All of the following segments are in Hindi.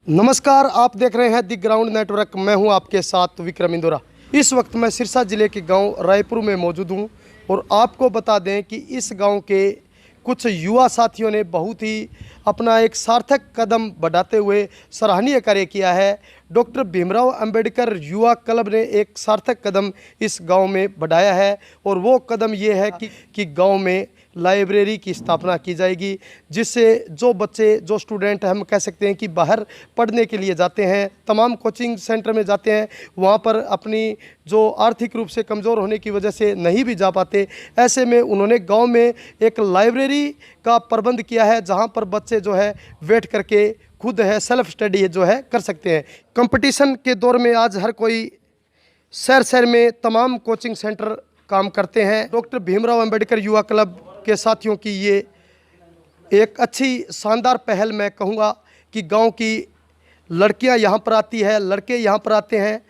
नमस्कार, आप देख रहे हैं दी ग्राउंड नेटवर्क। मैं हूं आपके साथ विक्रम इंदौरा। इस वक्त मैं सिरसा ज़िले के गांव रायपुर में मौजूद हूं और आपको बता दें कि इस गांव के कुछ युवा साथियों ने बहुत ही अपना एक सार्थक कदम बढ़ाते हुए सराहनीय कार्य किया है। डॉक्टर भीमराव अंबेडकर युवा क्लब ने एक सार्थक कदम इस गांव में बढ़ाया है और वो कदम ये है कि गांव में लाइब्रेरी की स्थापना की जाएगी, जिससे जो बच्चे जो स्टूडेंट हम कह सकते हैं कि बाहर पढ़ने के लिए जाते हैं, तमाम कोचिंग सेंटर में जाते हैं, वहाँ पर अपनी जो आर्थिक रूप से कमज़ोर होने की वजह से नहीं भी जा पाते, ऐसे में उन्होंने गांव में एक लाइब्रेरी का प्रबंध किया है, जहाँ पर बच्चे जो है बैठ करके खुद है सेल्फ स्टडी जो है कर सकते हैं। कंपटीशन के दौर में आज हर कोई शहर शहर में तमाम कोचिंग सेंटर काम करते हैं। डॉक्टर भीमराव अंबेडकर युवा क्लब के साथियों की ये एक अच्छी शानदार पहल मैं कहूँगा कि गांव की लड़कियां यहां पर आती है, लड़के यहां पर आते हैं,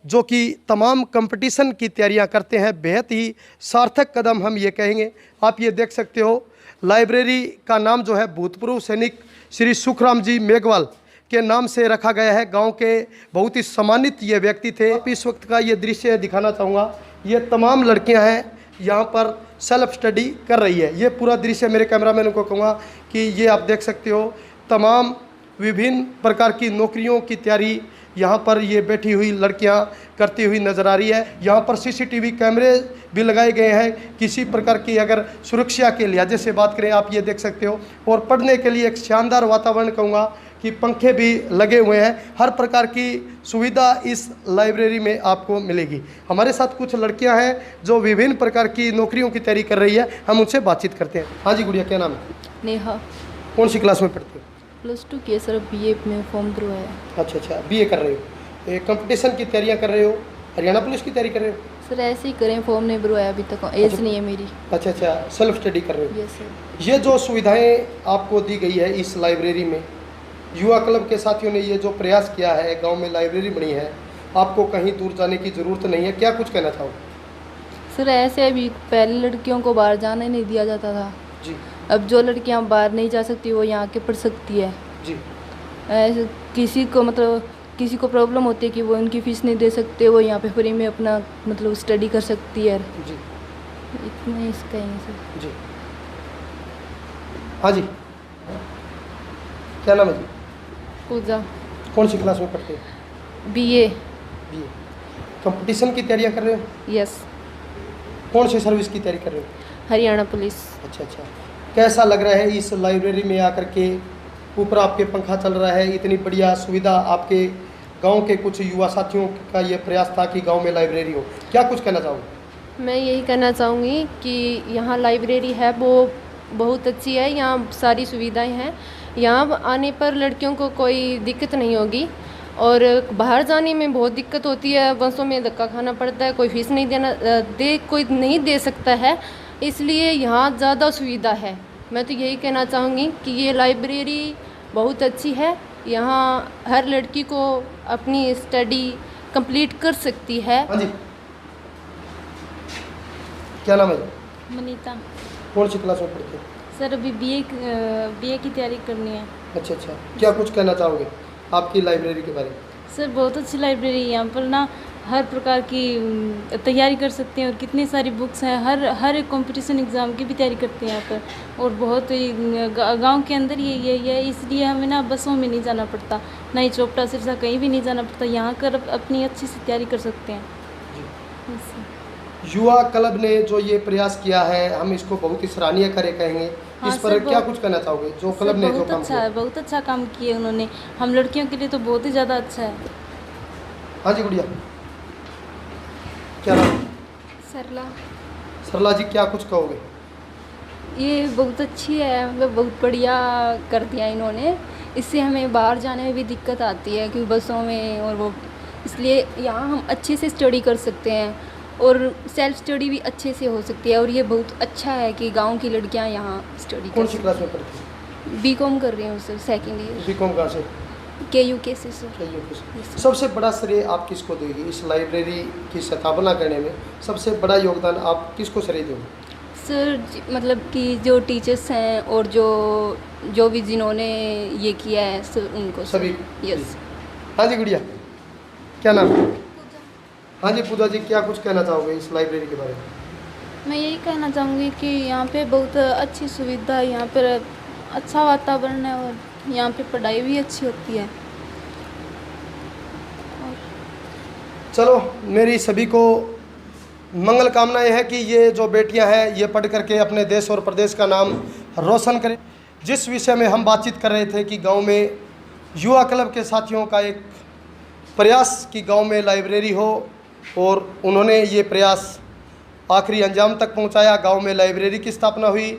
जो कि तमाम कंपटीशन की तैयारियां करते हैं। बेहद ही सार्थक कदम हम ये कहेंगे। आप ये देख सकते हो, लाइब्रेरी का नाम जो है भूतपूर्व सैनिक श्री सुखराम जी मेघवाल के नाम से रखा गया है। गांव के बहुत ही सम्मानित ये व्यक्ति थे। आप इस वक्त का ये दृश्य दिखाना चाहूँगा। ये तमाम लड़कियां हैं यहाँ पर सेल्फ स्टडी कर रही है। ये पूरा दृश्य मेरे कैमरामैन को कहूँगा कि ये आप देख सकते हो, तमाम विभिन्न प्रकार की नौकरियों की तैयारी यहाँ पर ये बैठी हुई लड़कियाँ करती हुई नज़र आ रही है। यहाँ पर सीसीटीवी कैमरे भी लगाए गए हैं, किसी प्रकार की अगर सुरक्षा के लिहाजे से बात करें, आप ये देख सकते हो। और पढ़ने के लिए एक शानदार वातावरण कहूँगा कि पंखे भी लगे हुए हैं। हर प्रकार की सुविधा इस लाइब्रेरी में आपको मिलेगी। हमारे साथ कुछ लड़कियां हैं जो विभिन्न प्रकार की नौकरियों की तैयारी कर रही है, हम उनसे बातचीत करते हैं। हाँ जी गुड़िया, क्या नाम है? नेहा। कौन सी क्लास में पढ़ती हो? +2 की है सर, बीए में फॉर्म करवाया। अच्छा, बीए कर रहे हो। कंपटीशन की तैयारियाँ कर रहे हो, हरियाणा पुलिस की तैयारी कर रहे हो? सर ऐसे ही करें, फॉर्म नहीं भरवाया अभी तक, एज नहीं है मेरी। अच्छा, सेल्फ स्टडी कर रहे हो? Yes sir. ये जो सुविधाएँ आपको दी गई है इस लाइब्रेरी में, युवा क्लब के साथियों ने ये जो प्रयास किया है, गांव में लाइब्रेरी बनी है, आपको कहीं दूर जाने की ज़रूरत नहीं है, क्या कुछ कहना चाहोगे? सर ऐसे अभी पहले लड़कियों को बाहर जाने नहीं दिया जाता था जी। अब जो लड़कियां बाहर नहीं जा सकती वो यहाँ के पढ़ सकती है जी। ऐसे किसी को प्रॉब्लम होती है कि वो उनकी फ़ीस नहीं दे सकते, वो यहाँ पे फ्री में अपना स्टडी कर सकती है। जी। इतना ही इसका ही है सर। जी। हाँ जी, क्या नाम है जी? पूजा। कौन सी क्लास में पढ़ते हो? बीए। कंपटीशन की तैयारियां कर रहे हो? यस। कौन सी सर्विस की तैयारी कर रहे हो? हरियाणा पुलिस। अच्छा, कैसा लग रहा है इस लाइब्रेरी में आकर के? ऊपर आपके पंखा चल रहा है, इतनी बढ़िया सुविधा। आपके गांव के कुछ युवा साथियों का ये प्रयास था कि गांव में लाइब्रेरी हो, क्या कुछ कहना चाहोगे? मैं यही कहना चाहूँगी कि यहाँ लाइब्रेरी है वो बहुत अच्छी है, यहाँ सारी सुविधाएं हैं। यहाँ आने पर लड़कियों को कोई दिक्कत नहीं होगी, और बाहर जाने में बहुत दिक्कत होती है, बसों में धक्का खाना पड़ता है, कोई फीस नहीं कोई नहीं दे सकता है, इसलिए यहाँ ज़्यादा सुविधा है। मैं तो यही कहना चाहूँगी कि ये लाइब्रेरी बहुत अच्छी है, यहाँ हर लड़की को अपनी स्टडी कंप्लीट कर सकती है। हाँ जी, क्या नाम है? मनीता। कौन सी क्लास में पढ़ते हो? सर अभी बीए की तैयारी करनी है। अच्छा, क्या कुछ कहना चाहोगे आपकी लाइब्रेरी के बारे में? सर बहुत अच्छी लाइब्रेरी है, यहाँ पर ना हर प्रकार की तैयारी कर सकते हैं, और कितनी सारी बुक्स हैं, हर एक कंपटीशन एग्ज़ाम की भी तैयारी करते हैं यहाँ पर। और बहुत ही गांव के अंदर ये है, इसलिए हमें ना बसों में नहीं जाना पड़ता, ना ही चोपटा सिरसा कहीं भी नहीं जाना पड़ता, यहाँ कर अपनी अच्छी से तैयारी कर सकते हैं। युवा क्लब ने जो ये प्रयास किया है, हम इसको बहुत ही सराहनीय कार्य कहेंगे। हाँ, इस पर क्या कुछ कहना चाहोगे जो क्लब ने जो काम किया? बहुत अच्छा काम किया उन्होंने, हम लड़कियों के लिए तो बहुत ही ज़्यादा अच्छा है। हाँ जी गुड़िया, क्या नाम? सरला जी, क्या कुछ कहोगे? ये बहुत अच्छी है, बहुत बढ़िया कर दिया इन्होंने। इससे हमें बाहर जाने में भी दिक्कत आती है क्योंकि बसों में और वो, इसलिए यहाँ हम अच्छे से स्टडी कर सकते हैं और सेल्फ स्टडी भी अच्छे से हो सकती है। और ये बहुत अच्छा है कि गांव की लड़कियाँ यहाँ स्टडी कर। कौन सी क्लास में पढ़ती हैं? बीकॉम कर रही हूँ सर, सेकेंड ईयर। बीकॉम कहाँ से? KUK से सर। सबसे बड़ा श्रेय आप किसको देंगे इस लाइब्रेरी की स्थापना करने में? सबसे बड़ा योगदान आप किसको श्रेय दोगे? सर मतलब कि जो टीचर्स हैं और जो भी जिन्होंने ये किया है सर उनको सभी यस। हाँ जी गुड़िया, क्या नाम है? हाँ जी पूजा जी, क्या कुछ कहना चाहोगे इस लाइब्रेरी के बारे में? मैं यही कहना चाहूँगी कि यहाँ पे बहुत अच्छी सुविधा है, यहाँ पर अच्छा वातावरण है और यहाँ पे पढ़ाई भी अच्छी होती है। चलो, मेरी सभी को मंगल कामना यह है कि ये जो बेटियां हैं ये पढ़ करके अपने देश और प्रदेश का नाम रोशन करें। जिस विषय में हम बातचीत कर रहे थे कि गांव में युवा क्लब के साथियों का एक प्रयास कि गांव में लाइब्रेरी हो, और उन्होंने ये प्रयास आखिरी अंजाम तक पहुंचाया। गांव में लाइब्रेरी की स्थापना हुई,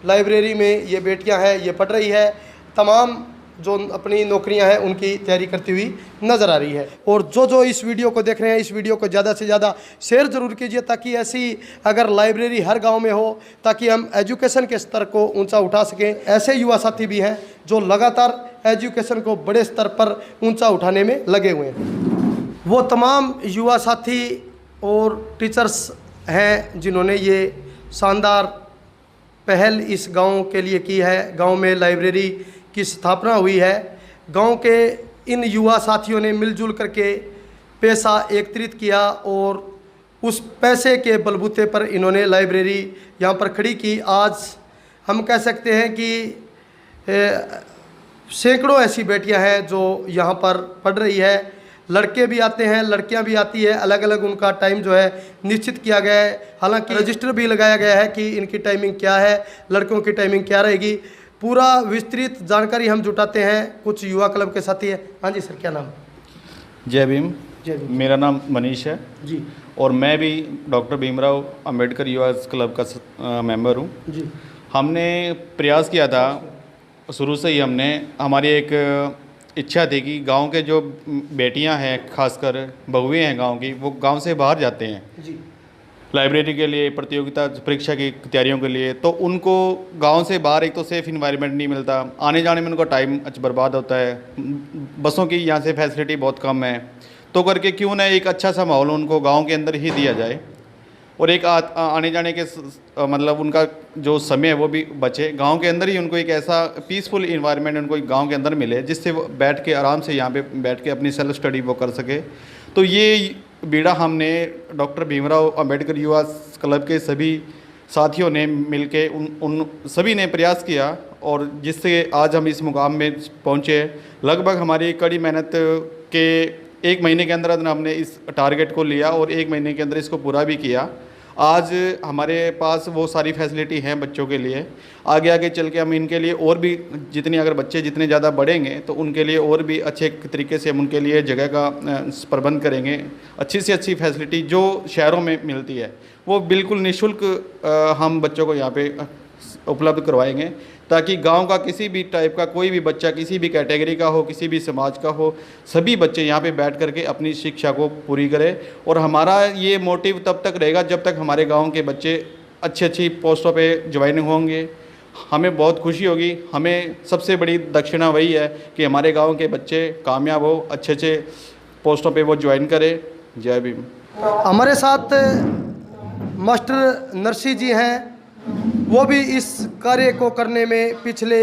लाइब्रेरी में ये बेटियां हैं ये पढ़ रही है, तमाम जो अपनी नौकरियां हैं उनकी तैयारी करती हुई नज़र आ रही है। और जो इस वीडियो को देख रहे हैं, इस वीडियो को ज़्यादा से ज़्यादा शेयर ज़रूर कीजिए, ताकि ऐसी अगर लाइब्रेरी हर गांव में हो, ताकि हम एजुकेशन के स्तर को ऊंचा उठा सकें। ऐसे युवा साथी भी हैं जो लगातार एजुकेशन को बड़े स्तर पर ऊंचा उठाने में लगे हुए हैं। वो तमाम युवा साथी और टीचर्स हैं जिन्होंने ये शानदार पहल इस गाँव के लिए की है। गाँव में लाइब्रेरी की स्थापना हुई है। गांव के इन युवा साथियों ने मिलजुल करके पैसा एकत्रित किया और उस पैसे के बलबूते पर इन्होंने लाइब्रेरी यहाँ पर खड़ी की। आज हम कह सकते हैं कि सैकड़ों ऐसी बेटियां हैं जो यहाँ पर पढ़ रही है। लड़के भी आते हैं, लड़कियां भी आती है, अलग अलग उनका टाइम जो है निश्चित किया गया है। हालांकि रजिस्टर भी लगाया गया है कि इनकी टाइमिंग क्या है, लड़कों की टाइमिंग क्या रहेगी। पूरा विस्तृत जानकारी हम जुटाते हैं कुछ युवा क्लब के साथी है। हाँ जी सर, क्या नाम? जय भीम। जय भीम। मेरा नाम मनीष है जी। और मैं भी डॉक्टर भीमराव अंबेडकर युवा क्लब का मेंबर हूँ जी। हमने प्रयास किया था शुरू से ही, हमारी एक इच्छा थी कि गांव के जो बेटियां हैं, खासकर बहुएं हैं गांव की, वो गांव से बाहर जाते हैं जी। लाइब्रेरी के लिए, प्रतियोगिता परीक्षा की तैयारियों के लिए, तो उनको गांव से बाहर एक तो सेफ़ इन्वायरमेंट नहीं मिलता, आने जाने में उनका टाइम बर्बाद होता है, बसों की यहाँ से फैसिलिटी बहुत कम है, तो करके क्यों ना एक अच्छा सा माहौल उनको गांव के अंदर ही दिया जाए और एक आने जाने के मतलब उनका जो समय है वो भी बचे। गांव के अंदर ही उनको एक ऐसा पीसफुल इन्वायरमेंट उनको गांव के अंदर मिले जिससे वो बैठ के आराम से यहाँ पे बैठ के अपनी सेल्फ स्टडी वो कर सके। तो ये बीड़ा हमने डॉक्टर भीमराव अंबेडकर युवा क्लब के सभी साथियों ने मिलके उन सभी ने प्रयास किया और जिससे आज हम इस मुकाम में पहुँचे। लगभग हमारी कड़ी मेहनत के 1 महीने के अंदर हमने इस टारगेट को लिया और 1 महीने के अंदर इसको पूरा भी किया। आज हमारे पास वो सारी फैसिलिटी हैं बच्चों के लिए। आगे आगे चल के हम इनके लिए और भी जितनी अगर बच्चे जितने ज़्यादा बढ़ेंगे तो उनके लिए और भी अच्छे तरीके से हम उनके लिए जगह का प्रबंध करेंगे। अच्छी से अच्छी फैसिलिटी जो शहरों में मिलती है वो बिल्कुल निःशुल्क हम बच्चों को यहाँ पे उपलब्ध करवाएंगे, ताकि गांव का किसी भी टाइप का कोई भी बच्चा, किसी भी कैटेगरी का हो, किसी भी समाज का हो, सभी बच्चे यहाँ पे बैठ करके अपनी शिक्षा को पूरी करें। और हमारा ये मोटिव तब तक रहेगा जब तक हमारे गांव के बच्चे अच्छी पोस्टों पे ज्वाइन होंगे। हमें बहुत खुशी होगी। हमें सबसे बड़ी दक्षिणा वही है कि हमारे गाँव के बच्चे कामयाब हो, अच्छे पोस्टों पर वो ज्वाइन करें। जय भीम। हमारे साथ मास्टर नरसी जी हैं, वो भी इस कार्य को करने में पिछले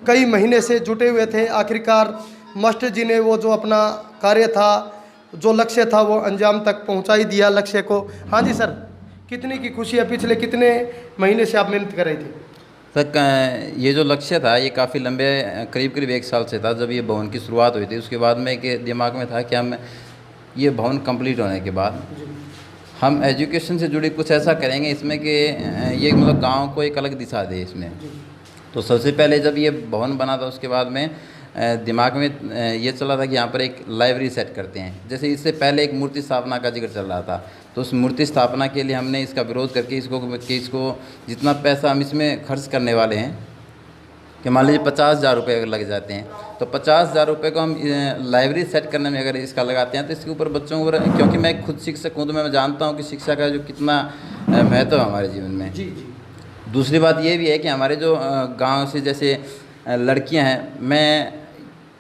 कई महीने से जुटे हुए थे। आखिरकार मास्टर जी ने वो जो अपना कार्य था, जो लक्ष्य था, वो अंजाम तक पहुंचा ही दिया लक्ष्य को। हाँ जी सर, कितनी की खुशी है? पिछले कितने महीने से आप मेहनत कर रहे थे? सर ये जो लक्ष्य था ये काफ़ी लंबे करीब 1 साल से था। जब ये भवन की शुरुआत हुई थी उसके बाद में एक दिमाग में था कि हम ये भवन कंप्लीट होने के बाद हम एजुकेशन से जुड़ी कुछ ऐसा करेंगे इसमें कि ये मतलब गांव को एक अलग दिशा दे इसमें। तो सबसे पहले जब ये भवन बना था उसके बाद में दिमाग में ये चला था कि यहाँ पर एक लाइब्रेरी सेट करते हैं। जैसे इससे पहले एक मूर्ति स्थापना का जिक्र चल रहा था, तो उस मूर्ति स्थापना के लिए हमने इसका विरोध करके इसको जितना पैसा हम इसमें खर्च करने वाले हैं कि मान लीजिए 50,000 रुपये अगर लग जाते हैं, तो 50,000 रुपये को हम लाइब्रेरी सेट करने में अगर इसका लगाते हैं तो इसके ऊपर बच्चों को, क्योंकि मैं खुद शिक्षक हूँ तो मैं जानता हूँ कि शिक्षा का जो कितना महत्व है हमारे जीवन में। जी जी। दूसरी बात ये भी है कि हमारे जो गांव से जैसे लड़कियां हैं, मैं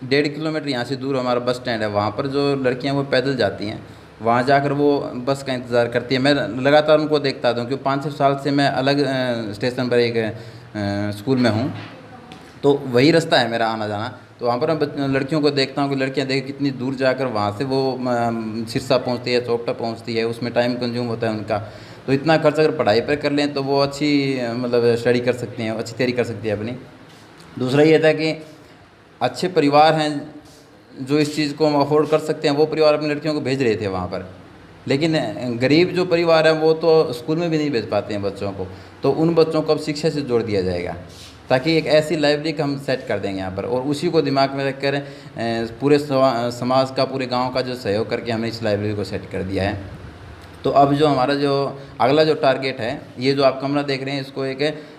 1.5 किलोमीटर यहाँ से दूर हमारा बस स्टैंड है, वहाँ पर जो लड़कियाँ वो पैदल जाती हैं, वहाँ जाकर वो बस का इंतज़ार करती है। मैं लगातार उनको देखता था क्योंकि 5-6 साल से मैं अलग स्टेशन पर एक स्कूल में हूँ, तो वही रास्ता है मेरा आना जाना। तो वहाँ पर मैं लड़कियों को देखता हूँ कि लड़कियाँ देख कितनी दूर जाकर वहाँ से वो सिरसा पहुँचती है, चौकटा पहुँचती है, उसमें टाइम कंज्यूम होता है उनका। तो इतना खर्च अगर पढ़ाई पर कर लें तो वो अच्छी मतलब स्टडी कर सकती हैं, अच्छी तैयारी कर सकती है अपनी। दूसरा ये था कि अच्छे परिवार हैं जो इस चीज़ को अफोर्ड कर सकते हैं, वो परिवार अपनी लड़कियों को भेज रहे थे वहाँ पर। लेकिन गरीब जो परिवार है वो तो स्कूल में भी नहीं भेज पाते हैं बच्चों को, तो उन बच्चों को अब शिक्षा से जोड़ दिया जाएगा, ताकि एक ऐसी लाइब्रेरी का हम सेट कर देंगे यहाँ पर। और उसी को दिमाग में रखकर पूरे समाज का, पूरे गांव का जो सहयोग करके हमने इस लाइब्रेरी को सेट कर दिया है। तो अब जो हमारा जो अगला जो टारगेट है, ये जो आप कमरा देख रहे हैं, इसको एक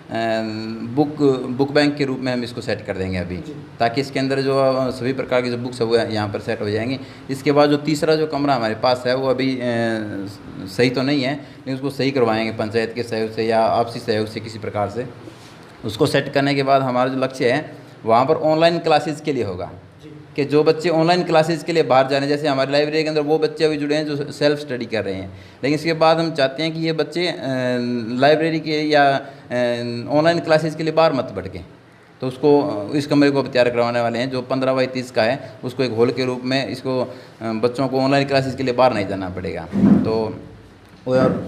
बुक बैंक के रूप में हम इसको सेट कर देंगे अभी, ताकि इसके अंदर जो सभी प्रकार की जो बुक्स है वो यहाँ पर सेट हो जाएंगी। इसके बाद जो तीसरा जो कमरा हमारे पास है वो अभी सही तो नहीं है, लेकिन उसको सही करवाएंगे पंचायत के सहयोग से या आपसी सहयोग से किसी प्रकार से। उसको सेट करने के बाद हमारा जो लक्ष्य है वहाँ पर ऑनलाइन क्लासेस के लिए होगा, कि जो बच्चे ऑनलाइन क्लासेस के लिए बाहर जा रहे हैं, जैसे हमारी लाइब्रेरी के अंदर वो बच्चे अभी जुड़े हैं जो सेल्फ स्टडी कर रहे हैं, लेकिन इसके बाद हम चाहते हैं कि ये बच्चे लाइब्रेरी के या ऑनलाइन क्लासेस के लिए बाहर मत भटकें। तो उसको इस कमरे को तैयार करवाने वाले हैं जो 15 बाई 30 का है, उसको एक हॉल के रूप में इसको बच्चों को ऑनलाइन क्लासेस के लिए बाहर नहीं जाना पड़ेगा। तो और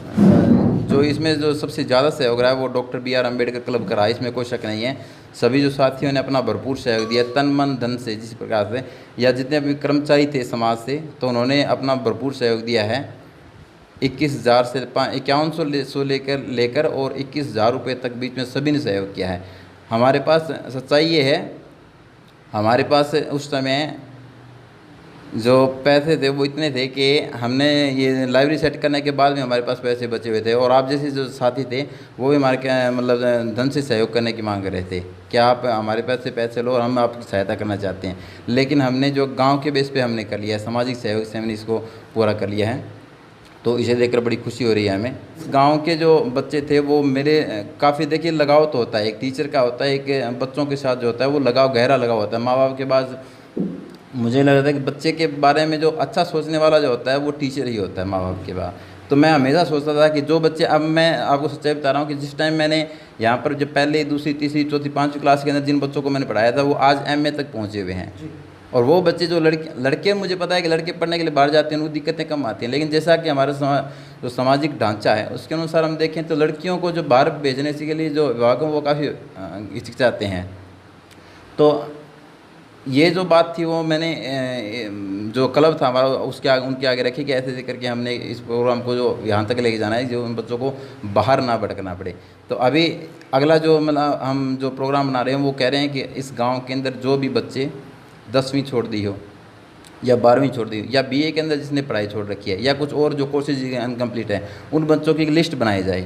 जो इसमें जो सबसे ज़्यादा सहयोग रहा है वो डॉक्टर BR अम्बेडकर क्लब का रहा है, इसमें कोई शक नहीं है। सभी जो साथियों ने अपना भरपूर सहयोग दिया, तन मन धन से, जिस प्रकार से, या जितने भी कर्मचारी थे समाज से, तो उन्होंने अपना भरपूर सहयोग दिया है। 21,000 से 5100 लेकर और 21,000 रुपये तक बीच में सभी ने सहयोग किया है। हमारे पास सच्चाई ये है, हमारे पास उस समय जो पैसे थे वो इतने थे कि हमने ये लाइब्रेरी सेट करने के बाद भी हमारे पास पैसे बचे हुए थे, और आप जैसे जो साथी थे वो भी हमारे मतलब धन से सहयोग करने की मांग कर रहे थे कि आप हमारे पैसे लो और हम आपकी सहायता करना चाहते हैं। लेकिन हमने जो गांव के बेस पे हमने कर लिया है, सामाजिक सहयोग से हमने इसको पूरा कर लिया है, तो इसे देखकर बड़ी खुशी हो रही है हमें। गांव के जो बच्चे थे वो मेरे काफ़ी, देखिए लगाव तो होता है, एक टीचर का होता है, एक बच्चों के साथ जो होता है वो लगाव, गहरा लगाव होता है। माँ बाप के पास मुझे लगता है कि बच्चे के बारे में जो अच्छा सोचने वाला जो होता है वो टीचर ही होता है माँ बाप के बाद। तो मैं हमेशा सोचता था कि जो बच्चे, अब मैं आपको सच्चाई बता रहा हूँ कि जिस टाइम मैंने यहाँ पर जो पहले, दूसरी, तीसरी, चौथी, 5वीं क्लास के अंदर जिन बच्चों को मैंने पढ़ाया था वो आज MA तक पहुँचे हुए हैं। और वो बच्चे जो लड़के मुझे पता है कि लड़के पढ़ने के लिए बाहर जाते हैं उनको दिक्कतें कम आती हैं, लेकिन जैसा कि हमारा जो सामाजिक ढांचा है उसके अनुसार हम देखें तो लड़कियों को जो बाहर भेजने के लिए जो विभाग वो काफ़ी हिचकिचाते हैं। तो ये जो बात थी वो मैंने जो क्लब था हमारा उनके आगे रखी कि ऐसे करके हमने इस प्रोग्राम को जो यहाँ तक लेके जाना है जो उन बच्चों को बाहर ना भटकना पड़े। तो अभी अगला जो मतलब हम जो प्रोग्राम बना रहे हैं वो कह रहे हैं कि इस गांव के अंदर जो भी बच्चे 10वीं छोड़ दी हो या 12वीं छोड़ दी हो या BA के अंदर जिसने पढ़ाई छोड़ रखी है या कुछ और जो कोर्सेज अनकम्प्लीट है, उन बच्चों की एक लिस्ट बनाई जाए।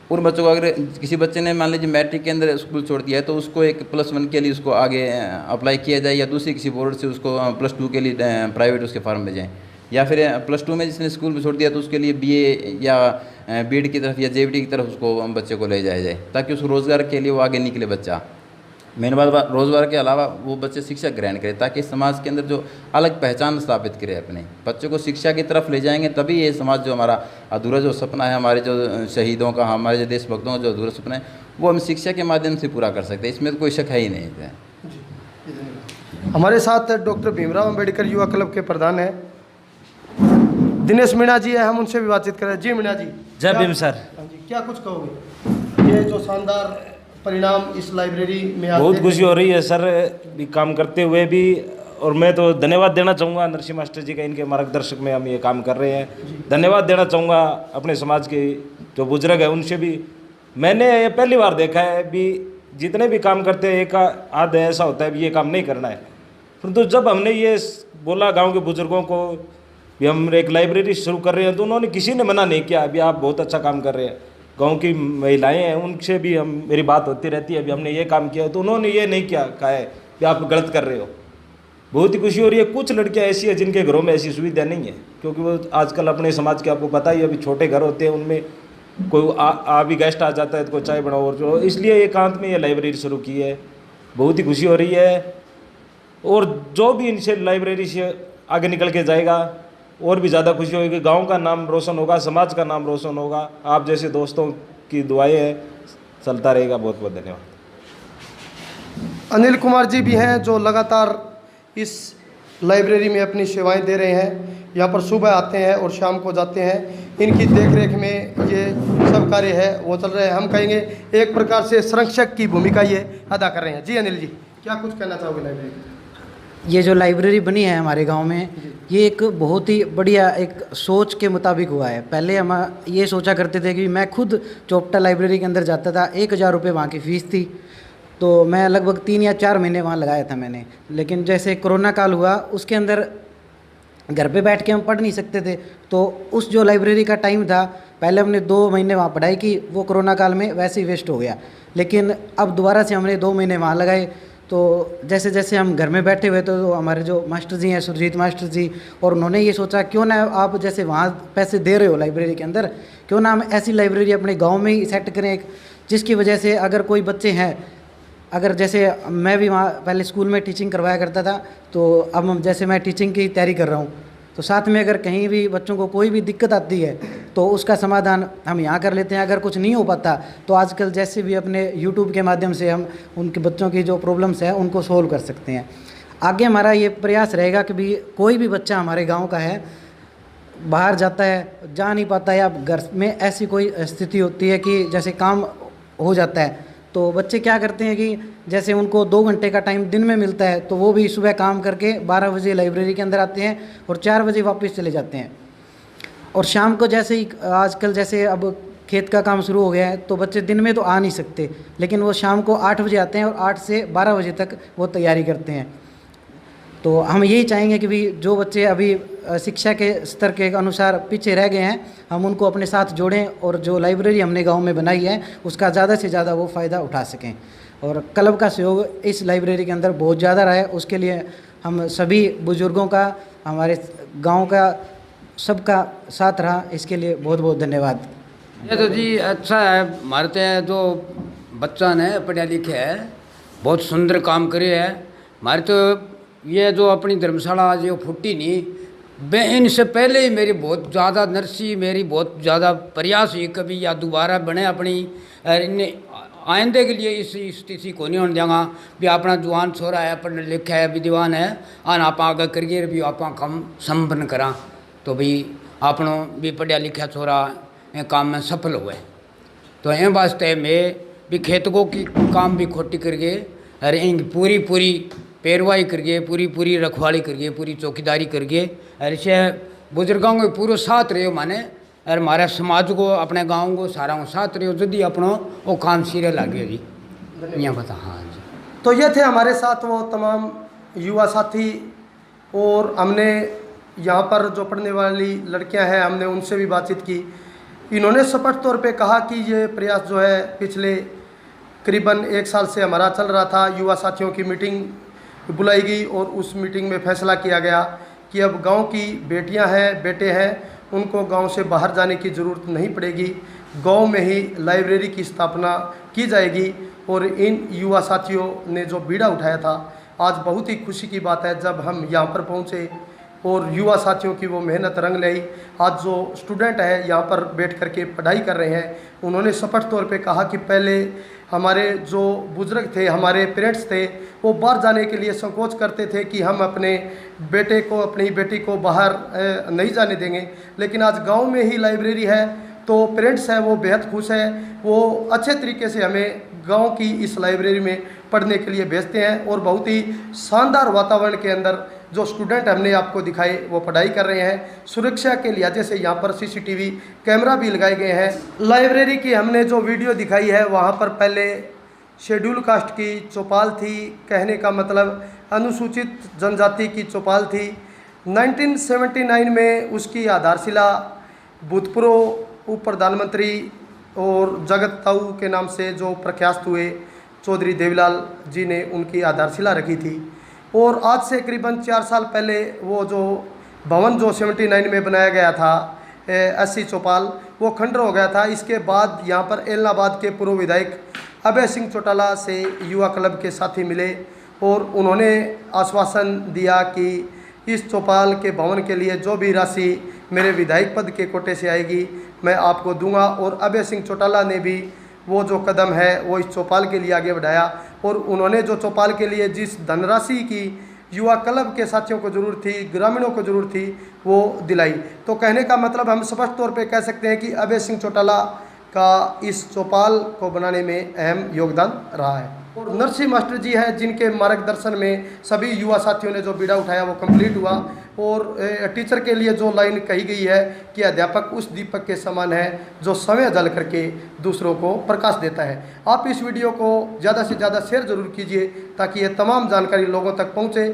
उन बच्चों को अगर किसी बच्चे ने मान लीजिए मैट्रिक के अंदर स्कूल छोड़ दिया है तो उसको एक +1 के लिए उसको आगे अप्लाई किया जाए, या दूसरी किसी बोर्ड से उसको +2 के लिए प्राइवेट उसके फॉर्म में जाएँ, या फिर +2 में जिसने स्कूल में छोड़ दिया तो उसके लिए BA या BEd की तरफ या JED की तरफ उसको बच्चे को ले जाया जाए, ताकि उस रोज़गार के लिए वो आगे निकले बच्चा। मेन बात रोज़गार के अलावा वो बच्चे शिक्षा ग्रहण करें, ताकि समाज के अंदर जो अलग पहचान स्थापित करे, अपने बच्चों को शिक्षा की तरफ ले जाएंगे तभी ये समाज जो हमारा अधूरा जो सपना है, हमारे जो शहीदों का, हमारे जो देशभक्तों का जो अधूरा सपना है वो हम शिक्षा के माध्यम से पूरा कर सकते हैं, इसमें तो कोई शक है ही नहीं है। हमारे साथ डॉक्टर भीमराव अम्बेडकर युवा क्लब के प्रधान है दिनेश मीणा जी है, हम उनसे भी बातचीत करें। जी मीणा जी, जय भीम सर। हाँ जी, क्या कुछ कहोगे ये जो शानदार परिणाम इस लाइब्रेरी में? बहुत खुशी हो रही है सर भी काम करते हुए भी, और मैं तो धन्यवाद देना चाहूँगा नरसिंह मास्टर जी का, इनके मार्गदर्शक में हम ये काम कर रहे हैं। धन्यवाद देना चाहूँगा अपने समाज के जो बुजुर्ग है उनसे भी। मैंने ये पहली बार देखा है भी जितने भी काम करते हैं एक आध ऐसा होता है भी ये काम नहीं करना है, परंतु जब हमने ये बोला गाँव के बुजुर्गों को भी हम एक लाइब्रेरी शुरू कर रहे हैं तो उन्होंने किसी ने मना नहीं किया। अभी आप बहुत अच्छा काम कर रहे हैं, गांव की महिलाएं हैं उनसे भी हम मेरी बात होती रहती है, अभी हमने ये काम किया तो उन्होंने ये नहीं किया कहा है कि आप गलत कर रहे हो। बहुत ही खुशी हो रही है। कुछ लड़कियां ऐसी है जिनके घरों में ऐसी सुविधा नहीं है, क्योंकि वो आजकल अपने समाज के आपको पता ही अभी छोटे घर होते हैं, उनमें कोई भी गेस्ट आ जाता है तो कोई चाय बनाओ और जो, इसलिए एकांत में ये लाइब्रेरी शुरू की है। बहुत ही खुशी हो रही है, और जो भी इनसे लाइब्रेरी से आगे निकल के जाएगा और भी ज़्यादा खुशी होगी। गांव का नाम रोशन होगा, समाज का नाम रोशन होगा। आप जैसे दोस्तों की दुआएं हैं, चलता रहेगा। बहुत बहुत धन्यवाद। अनिल कुमार जी भी हैं जो लगातार इस लाइब्रेरी में अपनी सेवाएं दे रहे हैं। यहाँ पर सुबह आते हैं और शाम को जाते हैं। इनकी देखरेख में ये सब कार्य है वो चल रहे हैं। हम कहेंगे एक प्रकार से संरक्षक की भूमिका ये अदा कर रहे हैं। जी अनिल जी, क्या कुछ कहना चाहोगे लाइब्रेरी? ये जो लाइब्रेरी बनी है हमारे गांव में, ये एक बहुत ही बढ़िया एक सोच के मुताबिक हुआ है। पहले हम ये सोचा करते थे कि मैं खुद चोपटा लाइब्रेरी के अंदर जाता था, 1000 रुपये वहाँ की फ़ीस थी, तो मैं लगभग 3 या 4 महीने वहाँ लगाया था मैंने। लेकिन जैसे कोरोना काल हुआ, उसके अंदर घर पे बैठ के हम पढ़ नहीं सकते थे, तो उस जो लाइब्रेरी का टाइम था, पहले हमने 2 महीने वहाँ पढ़ाई की, वो कोरोना काल में वैसे ही वेस्ट हो गया। लेकिन अब दोबारा से हमने 2 महीने वहाँ लगाए, तो जैसे जैसे हम घर में बैठे हुए तो हमारे जो मास्टर जी हैं, सुरजीत मास्टर जी, और उन्होंने ये सोचा क्यों ना आप जैसे वहाँ पैसे दे रहे हो लाइब्रेरी के अंदर, क्यों ना हम ऐसी लाइब्रेरी अपने गाँव में ही सेट करें, जिसकी वजह से अगर कोई बच्चे हैं, अगर जैसे मैं भी वहाँ पहले स्कूल में टीचिंग करवाया करता था, तो अब जैसे मैं टीचिंग की तैयारी कर रहा हूँ, तो साथ में अगर कहीं भी बच्चों को कोई भी दिक्कत आती है तो उसका समाधान हम यहाँ कर लेते हैं। अगर कुछ नहीं हो पाता तो आजकल जैसे भी अपने YouTube के माध्यम से हम उनके बच्चों की जो प्रॉब्लम्स हैं उनको सोल्व कर सकते हैं। आगे हमारा ये प्रयास रहेगा कि भी कोई भी बच्चा हमारे गाँव का है, बाहर जाता है, जा नहीं पाता है, या घर में ऐसी कोई स्थिति होती है कि जैसे काम हो जाता है, तो बच्चे क्या करते हैं कि जैसे उनको 2 घंटे का टाइम दिन में मिलता है, तो वो भी सुबह काम करके 12 बजे लाइब्रेरी के अंदर आते हैं और 4 बजे वापस चले जाते हैं। और शाम को जैसे ही आजकल जैसे अब खेत का काम शुरू हो गया है, तो बच्चे दिन में तो आ नहीं सकते, लेकिन वो शाम को 8 बजे आते हैं और 8 से 12 बजे तक वो तैयारी करते हैं। तो हम यही चाहेंगे कि भी जो बच्चे अभी शिक्षा के स्तर के अनुसार पीछे रह गए हैं, हम उनको अपने साथ जोड़ें और जो लाइब्रेरी हमने गांव में बनाई है उसका ज़्यादा से ज़्यादा वो फ़ायदा उठा सकें। और क्लब का सहयोग इस लाइब्रेरी के अंदर बहुत ज़्यादा रहा है, उसके लिए हम सभी बुज़ुर्गों का, हमारे गाँव का सबका साथ रहा, इसके लिए बहुत बहुत धन्यवाद। ये तो जी अच्छा है, हमारे तो जो बच्चा ने पढ़ा लिखे है, बहुत सुंदर काम करे है। हमारे तो ये जो अपनी धर्मशाला जो फुटी नहीं, इनसे पहले ही मेरी बहुत ज़्यादा नर्सी, मेरी बहुत ज़्यादा प्रयास हुई कभी या दोबारा बने अपनी इन्हें आइंदे के लिए इस स्थिति को नहीं होने देंगे भी अपना जवान छोरा है, पढ़ लिखा है, विद्वान है, आन आप आगे करिए भी आप काम संपन्न करा, तो भी आपनों भी पढ़ा लिखा छोरा काम में सफल हुए। तो इन वास्ते में भी खेतों की काम भी खोटी करिए, अरे इन पूरी पैरवाई करिए, पूरी रखवाली करिए, पूरी चौकीदारी करिए, और इसे बुजुर्गों को पूरा साथ रहो माने, और हमारे समाज को, अपने गांव को सारा को साथ रहो, जल्दी अपनों वो काम सिरे लागे जी। यहाँ बता। हाँ जी, तो ये थे हमारे साथ वो तमाम युवा साथी, और हमने यहाँ पर जो पढ़ने वाली लड़कियाँ हैं, हमने उनसे भी बातचीत की। इन्होंने स्पष्ट तौर पे कहा कि ये प्रयास जो है पिछले करीबन 1 साल से हमारा चल रहा था। युवा साथियों की मीटिंग बुलाई गई और उस मीटिंग में फैसला किया गया कि अब गांव की बेटियां हैं, बेटे हैं, उनको गांव से बाहर जाने की ज़रूरत नहीं पड़ेगी, गांव में ही लाइब्रेरी की स्थापना की जाएगी। और इन युवा साथियों ने जो बीड़ा उठाया था, आज बहुत ही खुशी की बात है जब हम यहाँ पर पहुँचे और युवा साथियों की वो मेहनत रंग लाई। आज जो स्टूडेंट है यहाँ पर बैठ कर के पढ़ाई कर रहे हैं, उन्होंने स्पष्ट तौर पे कहा कि पहले हमारे जो बुजुर्ग थे, हमारे पेरेंट्स थे, वो बाहर जाने के लिए संकोच करते थे कि हम अपने बेटे को, अपनी बेटी को बाहर नहीं जाने देंगे, लेकिन आज गांव में ही लाइब्रेरी है तो पेरेंट्स हैं वो बेहद खुश है। वो अच्छे तरीके से हमें गांव की इस लाइब्रेरी में पढ़ने के लिए भेजते हैं और बहुत ही शानदार वातावरण के अंदर जो स्टूडेंट हमने आपको दिखाए वो पढ़ाई कर रहे हैं। सुरक्षा के लिहाजे से यहाँ पर CCTV कैमरा भी लगाए गए हैं। लाइब्रेरी की हमने जो वीडियो दिखाई है, वहाँ पर पहले शेड्यूल कास्ट की चौपाल थी, कहने का मतलब अनुसूचित जनजाति की चौपाल थी। 1979 में उसकी आधारशिला भूतपूर्व उप प्रधानमंत्री और जगत ताऊ के नाम से जो प्रख्यात हुए चौधरी देवीलाल जी ने उनकी आधारशिला रखी थी। और आज से करीबन 4 साल पहले वो जो भवन जो 79 में बनाया गया था SC चौपाल, वो खंडर हो गया था। इसके बाद यहाँ पर एलनाबाद के पूर्व विधायक अभय सिंह चौटाला से युवा क्लब के साथी मिले और उन्होंने आश्वासन दिया कि इस चौपाल के भवन के लिए जो भी राशि मेरे विधायक पद के कोटे से आएगी मैं आपको दूंगा। और अभय सिंह चौटाला ने भी वो जो कदम है वो इस चौपाल के लिए आगे बढ़ाया और उन्होंने जो चौपाल के लिए जिस धनराशि की युवा क्लब के साथियों को ज़रूरत थी, ग्रामीणों को ज़रूरत थी, वो दिलाई। तो कहने का मतलब हम स्पष्ट तौर पे कह सकते हैं कि अभय सिंह चौटाला का इस चौपाल को बनाने में अहम योगदान रहा है। और नरसिंह मास्टर जी हैं जिनके मार्गदर्शन में सभी युवा साथियों ने जो बीड़ा उठाया वो कंप्लीट हुआ। और टीचर के लिए जो लाइन कही गई है कि अध्यापक उस दीपक के समान है जो समय जल करके दूसरों को प्रकाश देता है। आप इस वीडियो को ज़्यादा से ज़्यादा शेयर जरूर कीजिए ताकि ये तमाम जानकारी लोगों तक पहुँचे,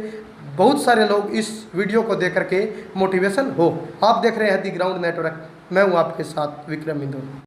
बहुत सारे लोग इस वीडियो को देख करके मोटिवेशन हो। आप देख रहे हैं दी ग्राउंड नेटवर्क, मैं हूँ आपके साथ विक्रम इंदौर।